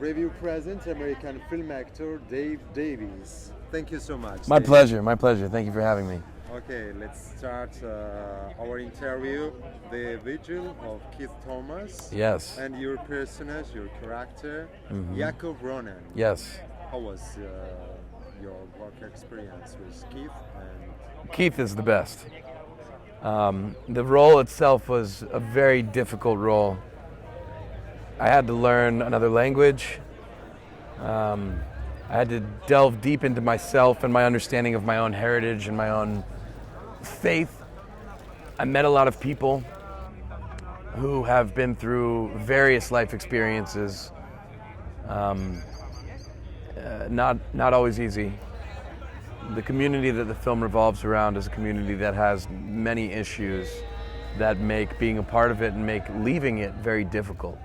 review present American film actor Dave Davis. Thank you so much. My Dave. pleasure, my pleasure. Thank you for having me. Okay, let's start our interview. The Vigil of Keith Thomas. Yes. And your personage, your character, Jacob Ronan. Yes. How was your work experience with Keith? And Keith is the best. The role itself was a very difficult role. I had to learn another language. I had to delve deep into myself and my understanding of my own heritage and my own faith. I met a lot of people who have been through various life experiences. Not always easy. The community that the film revolves around is a community that has many issues that make being a part of it and make leaving it very difficult.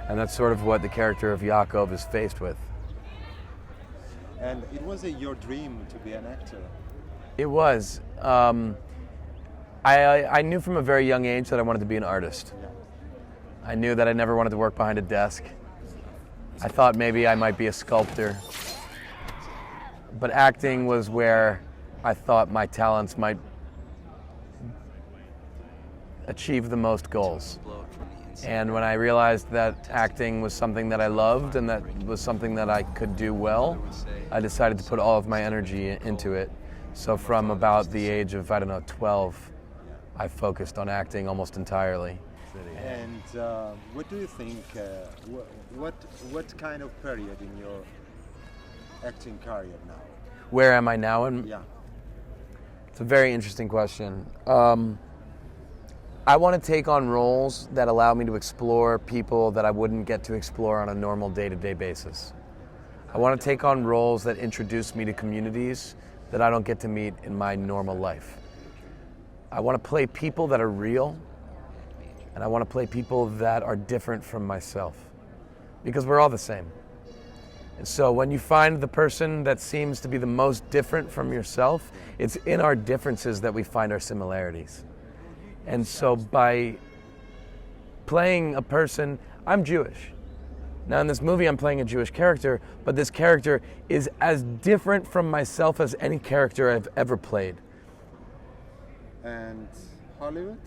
And that's sort of what the character of Jakob is faced with. And it was your dream to be an actor? It was. I knew from a very young age that I wanted to be an artist. Yeah. I knew that I never wanted to work behind a desk. I thought maybe I might be a sculptor. But acting was where I thought my talents might achieve the most goals. And when I realized that acting was something that I loved and that was something that I could do well, I decided to put all of my energy into it. So from about the age of, 12, I focused on acting almost entirely. And what do you think, what kind of period in your acting career now? Where am I now? Yeah. It's a very interesting question. I want to take on roles that allow me to explore people that I wouldn't get to explore on a normal day-to-day basis. I want to take on roles that introduce me to communities that I don't get to meet in my normal life. I want to play people that are real, and I want to play people that are different from myself, because we're all the same. And so when you find the person that seems to be the most different from yourself, it's in our differences that we find our similarities. And so by playing a person, I'm Jewish. Now in this movie I'm playing a Jewish character, but this character is as different from myself as any character I've ever played. And Hollywood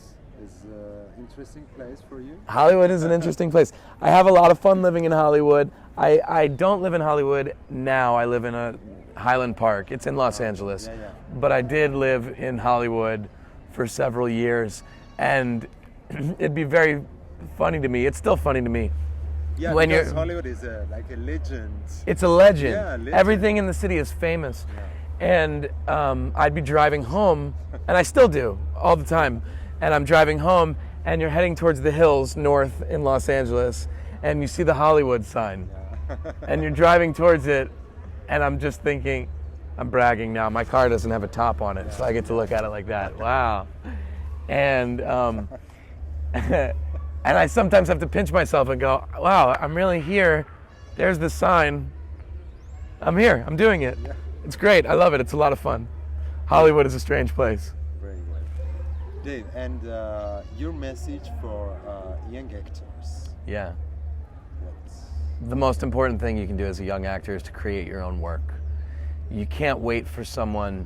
is an interesting place for you? Hollywood is an interesting place. I have a lot of fun living in Hollywood. I don't live in Hollywood now. I live in a Highland Park. It's in Los Angeles. Yeah. But I did live in Hollywood for several years, and it'd be very funny to me. It's still funny to me. Yeah, when because Hollywood is like a legend. It's a legend. Yeah, legend. Everything in the city is famous. Yeah. And I'd be driving home, and I still do all the time. And I'm driving home, and you're heading towards the hills north in Los Angeles, and you see the Hollywood sign. Yeah. And you're driving towards it, and I'm just thinking, I'm bragging now, my car doesn't have a top on it, so I get to look at it like that. Wow. And and I sometimes have to pinch myself and go, wow, I'm really here. There's the sign. I'm here. I'm doing it. Yeah. It's great. I love it. It's a lot of fun. Hollywood is a strange place. Very well. Dave, and your message for young actors? Yeah. What's... The most important thing you can do as a young actor is to create your own work. You can't wait for someone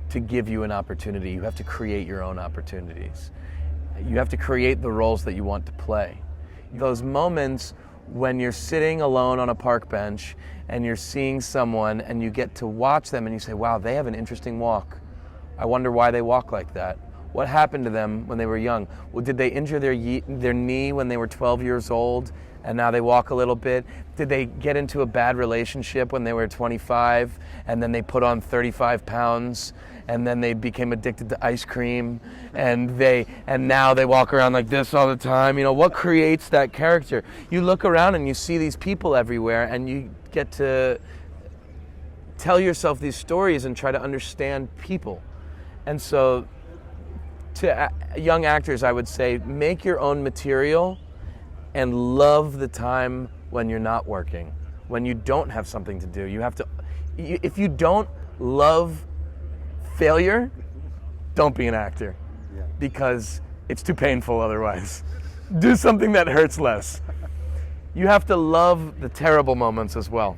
to give you an opportunity. You have to create your own opportunities. You have to create the roles that you want to play. Those moments when you're sitting alone on a park bench and you're seeing someone and you get to watch them and you say, wow, they have an interesting walk. I wonder why they walk like that. What happened to them when they were young? Well, did they injure their knee when they were 12 years old and now they walk a little bit? Did they get into a bad relationship when they were 25 and then they put on 35 pounds and then they became addicted to ice cream and now they walk around like this all the time? You know, what creates that character? You look around and you see these people everywhere and you get to tell yourself these stories and try to understand people. And so to young actors, I would say, make your own material and love the time when you're not working, when you don't have something to do. You have to, if you don't love failure, don't be an actor, because it's too painful otherwise. Do something that hurts less. you have to love the terrible moments as well.